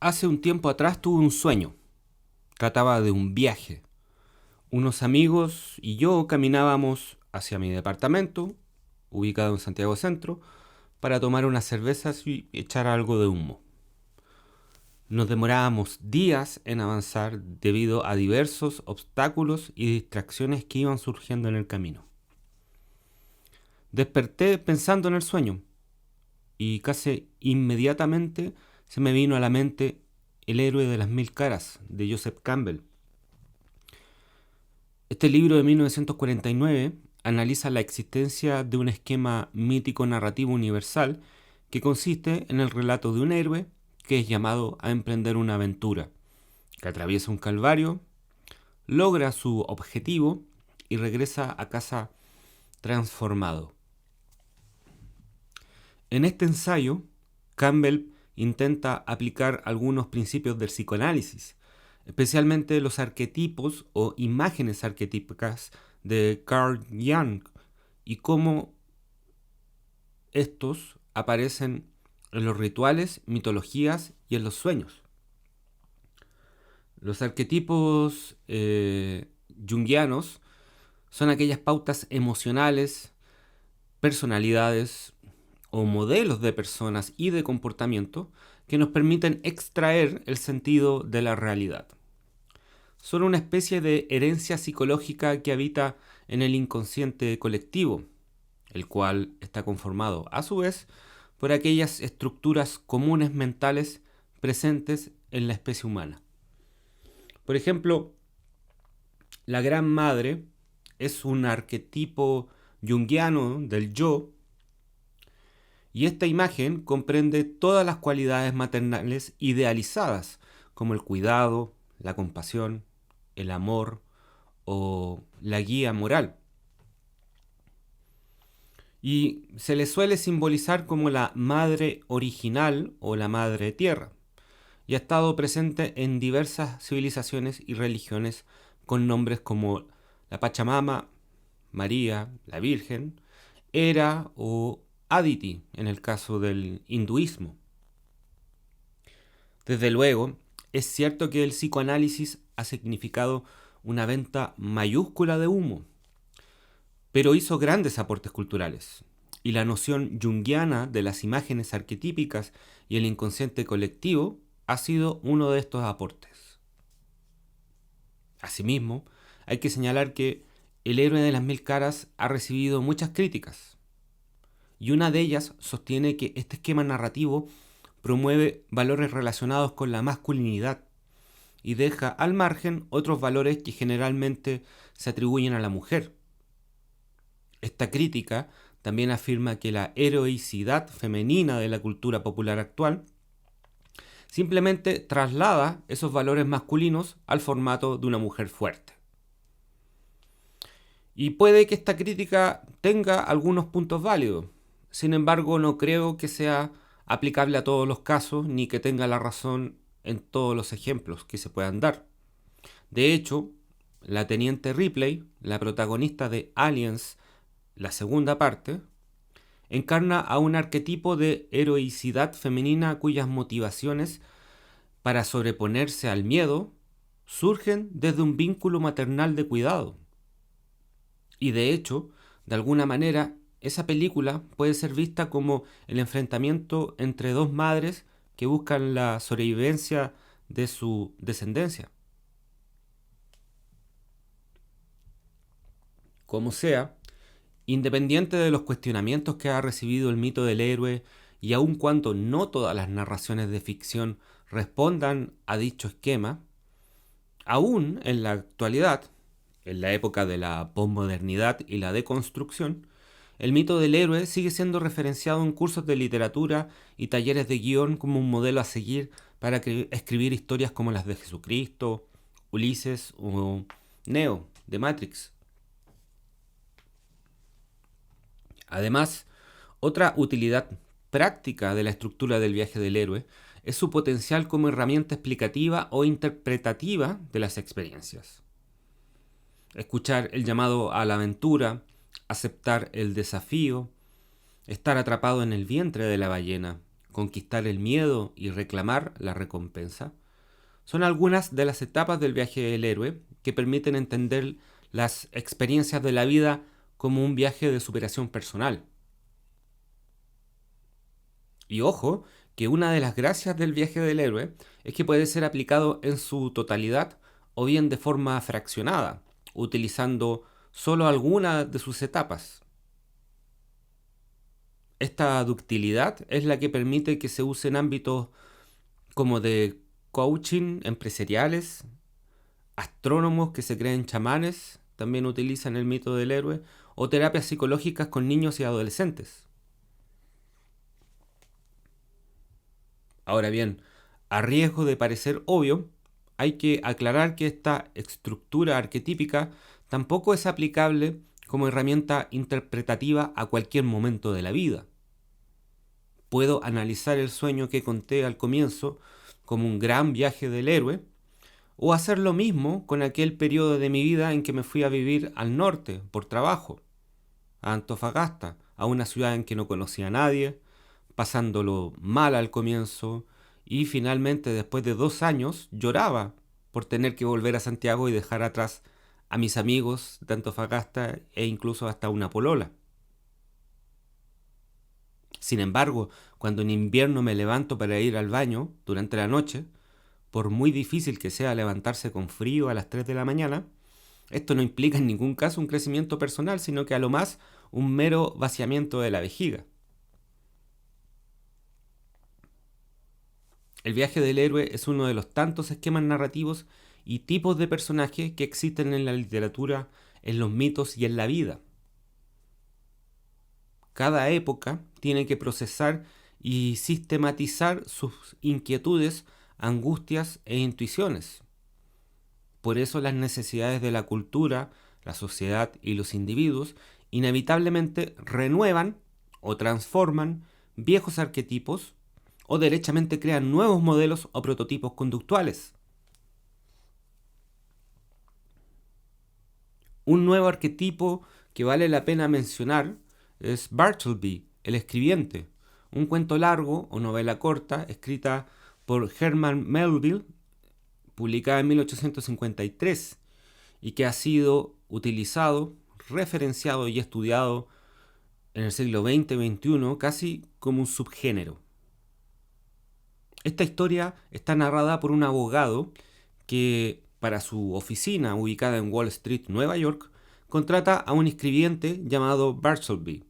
Hace un tiempo atrás tuve un sueño. Trataba de un viaje. Unos amigos y yo caminábamos hacia mi departamento, ubicado en Santiago Centro, para tomar unas cervezas y echar algo de humo. Nos demorábamos días en avanzar debido a diversos obstáculos y distracciones que iban surgiendo en el camino. Desperté pensando en el sueño y casi inmediatamente se me vino a la mente El héroe de las mil caras de Joseph Campbell. Este libro de 1949 analiza la existencia de un esquema mítico narrativo universal que consiste en el relato de un héroe que es llamado a emprender una aventura, que atraviesa un calvario, logra su objetivo y regresa a casa transformado. En este ensayo, Campbell intenta aplicar algunos principios del psicoanálisis, especialmente los arquetipos o imágenes arquetípicas de Carl Jung y cómo estos aparecen en los rituales, mitologías y en los sueños. Los arquetipos junguianos son aquellas pautas emocionales, personalidades o modelos de personas y de comportamiento que nos permiten extraer el sentido de la realidad. Son una especie de herencia psicológica que habita en el inconsciente colectivo, el cual está conformado a su vez por aquellas estructuras comunes mentales presentes en la especie humana. Por ejemplo, la Gran Madre es un arquetipo junguiano del yo, y esta imagen comprende todas las cualidades maternales idealizadas, como el cuidado, la compasión, el amor o la guía moral. Y se le suele simbolizar como la madre original o la madre tierra, y ha estado presente en diversas civilizaciones y religiones con nombres como la Pachamama, María, la Virgen, Hera o Aditi en el caso del hinduismo. Desde luego, es cierto que el psicoanálisis ha significado una venta mayúscula de humo, pero hizo grandes aportes culturales, y la noción junguiana de las imágenes arquetípicas y el inconsciente colectivo ha sido uno de estos aportes. Asimismo, hay que señalar que El héroe de las mil caras ha recibido muchas críticas, y una de ellas sostiene que este esquema narrativo promueve valores relacionados con la masculinidad y deja al margen otros valores que generalmente se atribuyen a la mujer. Esta crítica también afirma que la heroicidad femenina de la cultura popular actual simplemente traslada esos valores masculinos al formato de una mujer fuerte. Y puede que esta crítica tenga algunos puntos válidos. Sin embargo, no creo que sea aplicable a todos los casos ni que tenga la razón en todos los ejemplos que se puedan dar. De hecho, la teniente Ripley, la protagonista de Aliens, la segunda parte, encarna a un arquetipo de heroicidad femenina cuyas motivaciones para sobreponerse al miedo surgen desde un vínculo maternal de cuidado. Y de hecho, de alguna manera, esa película puede ser vista como el enfrentamiento entre dos madres que buscan la sobrevivencia de su descendencia. Como sea, independiente de los cuestionamientos que ha recibido el mito del héroe, y aun cuando no todas las narraciones de ficción respondan a dicho esquema, aún en la actualidad, en la época de la posmodernidad y la deconstrucción, el mito del héroe sigue siendo referenciado en cursos de literatura y talleres de guión como un modelo a seguir para escribir historias como las de Jesucristo, Ulises o Neo de Matrix. Además, otra utilidad práctica de la estructura del viaje del héroe es su potencial como herramienta explicativa o interpretativa de las experiencias. Escuchar el llamado a la aventura, aceptar el desafío, estar atrapado en el vientre de la ballena, conquistar el miedo y reclamar la recompensa, son algunas de las etapas del viaje del héroe que permiten entender las experiencias de la vida como un viaje de superación personal. Y ojo, que una de las gracias del viaje del héroe es que puede ser aplicado en su totalidad o bien de forma fraccionada, utilizando solo alguna de sus etapas. Esta ductilidad es la que permite que se use en ámbitos como de coaching empresariales, astrónomos que se creen chamanes, también utilizan el mito del héroe, o terapias psicológicas con niños y adolescentes. Ahora bien, a riesgo de parecer obvio, hay que aclarar que esta estructura arquetípica tampoco es aplicable como herramienta interpretativa a cualquier momento de la vida. Puedo analizar el sueño que conté al comienzo como un gran viaje del héroe, o hacer lo mismo con aquel periodo de mi vida en que me fui a vivir al norte por trabajo, a Antofagasta, a una ciudad en que no conocía a nadie, pasándolo mal al comienzo, y finalmente después de 2 años lloraba por tener que volver a Santiago y dejar atrás a mis amigos de Antofagasta e incluso hasta una polola. Sin embargo, cuando en invierno me levanto para ir al baño durante la noche, por muy difícil que sea levantarse con frío a las 3 de la mañana, esto no implica en ningún caso un crecimiento personal, sino que a lo más un mero vaciamiento de la vejiga. El viaje del héroe es uno de los tantos esquemas narrativos y tipos de personajes que existen en la literatura, en los mitos y en la vida. Cada época tiene que procesar y sistematizar sus inquietudes, angustias e intuiciones. Por eso las necesidades de la cultura, la sociedad y los individuos inevitablemente renuevan o transforman viejos arquetipos o derechamente crean nuevos modelos o prototipos conductuales. Un nuevo arquetipo que vale la pena mencionar es Bartleby, el escribiente, un cuento largo o novela corta escrita por Herman Melville, publicada en 1853, y que ha sido utilizado, referenciado y estudiado en el siglo XX y XXI casi como un subgénero. Esta historia está narrada por un abogado que, para su oficina ubicada en Wall Street, Nueva York, contrata a un escribiente llamado Bartleby.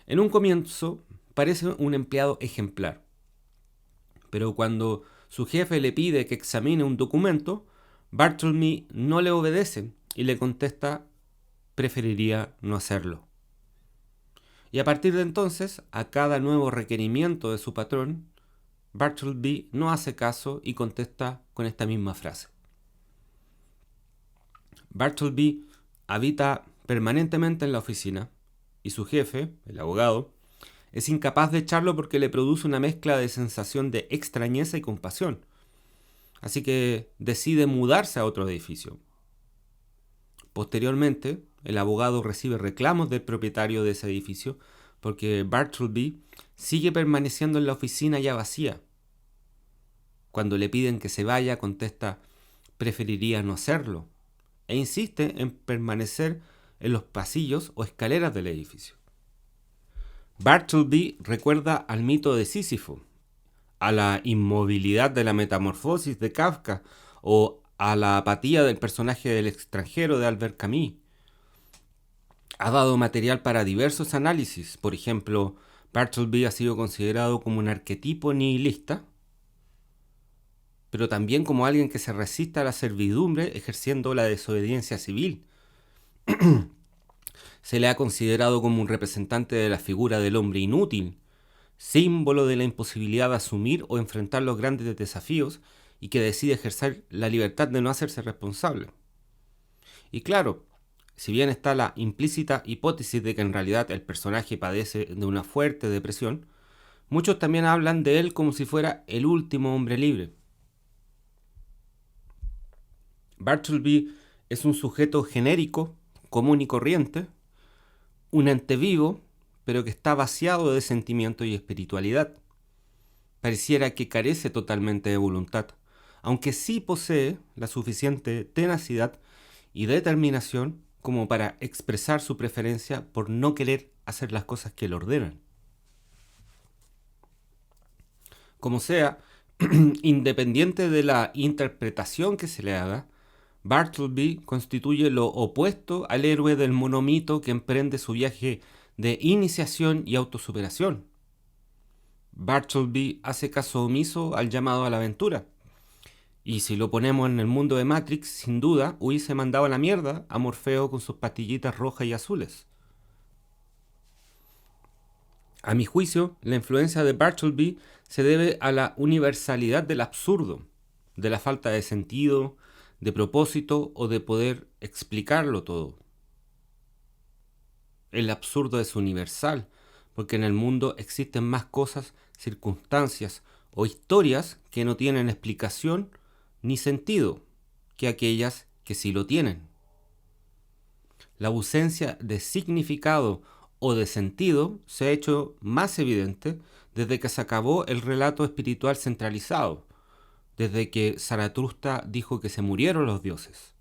En un comienzo parece un empleado ejemplar, pero cuando su jefe le pide que examine un documento, Bartleby no le obedece y le contesta: preferiría no hacerlo. Y a partir de entonces, a cada nuevo requerimiento de su patrón, Bartleby no hace caso y contesta con esta misma frase. Bartleby habita permanentemente en la oficina y su jefe, el abogado, es incapaz de echarlo porque le produce una mezcla de sensación de extrañeza y compasión. Así que decide mudarse a otro edificio. Posteriormente, el abogado recibe reclamos del propietario de ese edificio porque Bartleby sigue permaneciendo en la oficina ya vacía. Cuando le piden que se vaya, contesta: preferiría no hacerlo, e insiste en permanecer en los pasillos o escaleras del edificio. Bartleby recuerda al mito de Sísifo, a la inmovilidad de la metamorfosis de Kafka o a la apatía del personaje del extranjero de Albert Camus. Ha dado material para diversos análisis. Por ejemplo, Bartleby ha sido considerado como un arquetipo nihilista, pero también como alguien que se resiste a la servidumbre ejerciendo la desobediencia civil. Se le ha considerado como un representante de la figura del hombre inútil, símbolo de la imposibilidad de asumir o enfrentar los grandes desafíos y que decide ejercer la libertad de no hacerse responsable. Y claro, si bien está la implícita hipótesis de que en realidad el personaje padece de una fuerte depresión, muchos también hablan de él como si fuera el último hombre libre. Bartleby es un sujeto genérico, común y corriente, un ente vivo, pero que está vaciado de sentimiento y espiritualidad. Pareciera que carece totalmente de voluntad, aunque sí posee la suficiente tenacidad y determinación como para expresar su preferencia por no querer hacer las cosas que le ordenan. Como sea, independiente de la interpretación que se le haga, Bartleby constituye lo opuesto al héroe del monomito que emprende su viaje de iniciación y autosuperación. Bartleby hace caso omiso al llamado a la aventura. Y si lo ponemos en el mundo de Matrix, sin duda hubiese mandado a la mierda a Morfeo con sus pastillitas rojas y azules. A mi juicio, la influencia de Bartleby se debe a la universalidad del absurdo, de la falta de sentido, de propósito o de poder explicarlo todo. El absurdo es universal, porque en el mundo existen más cosas, circunstancias o historias que no tienen explicación ni sentido que aquellas que sí lo tienen. La ausencia de significado o de sentido se ha hecho más evidente desde que se acabó el relato espiritual centralizado, desde que Zaratustra dijo que se murieron los dioses.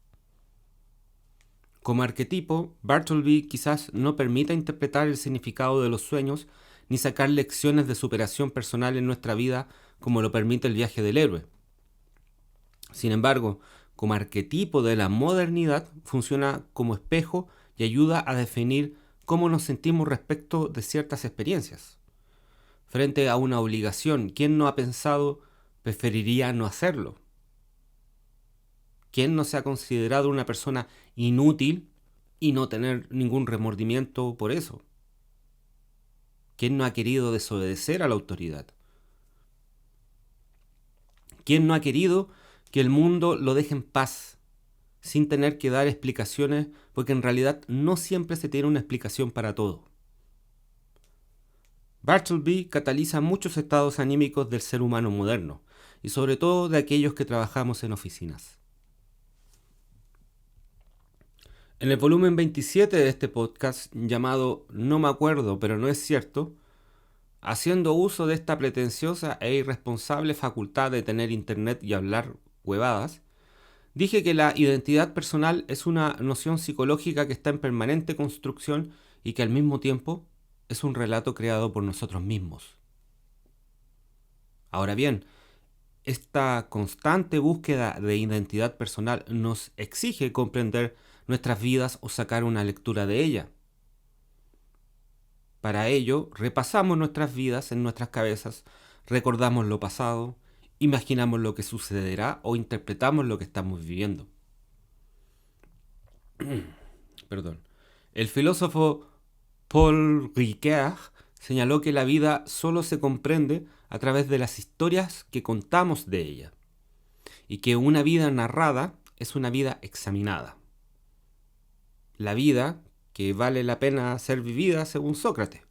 Como arquetipo, Bartleby quizás no permita interpretar el significado de los sueños ni sacar lecciones de superación personal en nuestra vida como lo permite el viaje del héroe. Sin embargo, como arquetipo de la modernidad, funciona como espejo y ayuda a definir cómo nos sentimos respecto de ciertas experiencias. Frente a una obligación, ¿quién no ha pensado preferiría no hacerlo? ¿Quién no se ha considerado una persona inútil y no tener ningún remordimiento por eso? ¿Quién no ha querido desobedecer a la autoridad? ¿Quién no ha querido que el mundo lo deje en paz, sin tener que dar explicaciones, porque en realidad no siempre se tiene una explicación para todo? Bartleby cataliza muchos estados anímicos del ser humano moderno, y sobre todo de aquellos que trabajamos en oficinas. En el volumen 27 de este podcast, llamado No me acuerdo, pero no es cierto, haciendo uso de esta pretenciosa e irresponsable facultad de tener internet y hablar huevadas, dije que la identidad personal es una noción psicológica que está en permanente construcción y que al mismo tiempo es un relato creado por nosotros mismos. Ahora bien, esta constante búsqueda de identidad personal nos exige comprender nuestras vidas o sacar una lectura de ella. Para ello, repasamos nuestras vidas en nuestras cabezas, recordamos lo pasado, imaginamos lo que sucederá o interpretamos lo que estamos viviendo. Perdón. El filósofo Paul Ricoeur señaló que la vida solo se comprende a través de las historias que contamos de ella, y que una vida narrada es una vida examinada. La vida que vale la pena ser vivida según Sócrates.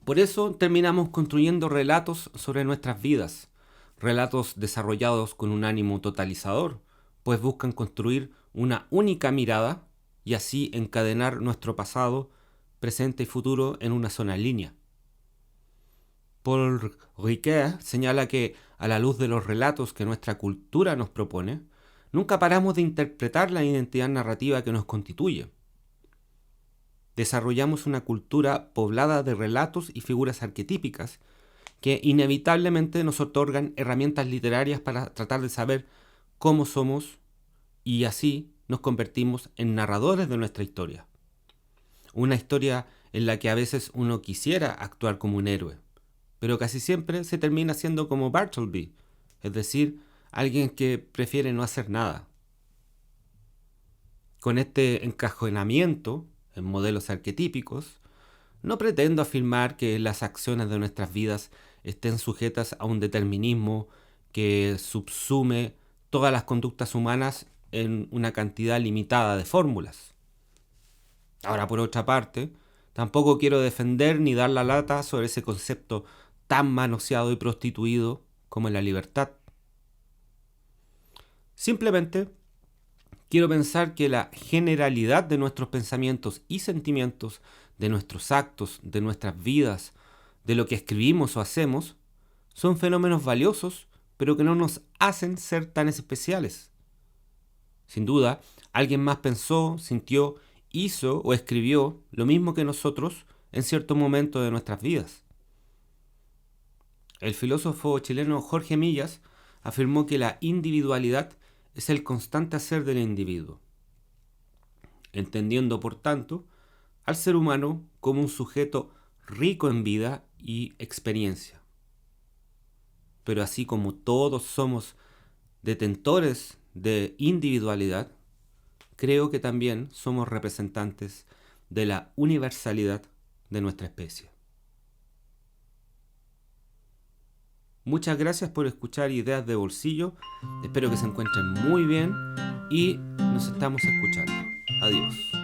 Por eso terminamos construyendo relatos sobre nuestras vidas, relatos desarrollados con un ánimo totalizador, pues buscan construir una única mirada y así encadenar nuestro pasado, presente y futuro en una sola línea. Paul Ricoeur señala que, a la luz de los relatos que nuestra cultura nos propone, nunca paramos de interpretar la identidad narrativa que nos constituye. Desarrollamos una cultura poblada de relatos y figuras arquetípicas que inevitablemente nos otorgan herramientas literarias para tratar de saber cómo somos y así nos convertimos en narradores de nuestra historia. Una historia en la que a veces uno quisiera actuar como un héroe, pero casi siempre se termina siendo como Bartleby, es decir, alguien que prefiere no hacer nada. Con este encajonamiento en modelos arquetípicos, no pretendo afirmar que las acciones de nuestras vidas estén sujetas a un determinismo que subsume todas las conductas humanas en una cantidad limitada de fórmulas. Ahora, por otra parte, tampoco quiero defender ni dar la lata sobre ese concepto tan manoseado y prostituido como la libertad. Simplemente quiero pensar que la generalidad de nuestros pensamientos y sentimientos de nuestros actos, de nuestras vidas, de lo que escribimos o hacemos, son fenómenos valiosos, pero que no nos hacen ser tan especiales. Sin duda, alguien más pensó, sintió, hizo o escribió lo mismo que nosotros en cierto momento de nuestras vidas. El filósofo chileno Jorge Millas afirmó que la individualidad es el constante hacer del individuo, entendiendo, por tanto, al ser humano como un sujeto rico en vida y experiencia. Pero así como todos somos detentores de individualidad, creo que también somos representantes de la universalidad de nuestra especie. Muchas gracias por escuchar Ideas de Bolsillo. Espero que se encuentren muy bien y nos estamos escuchando. Adiós.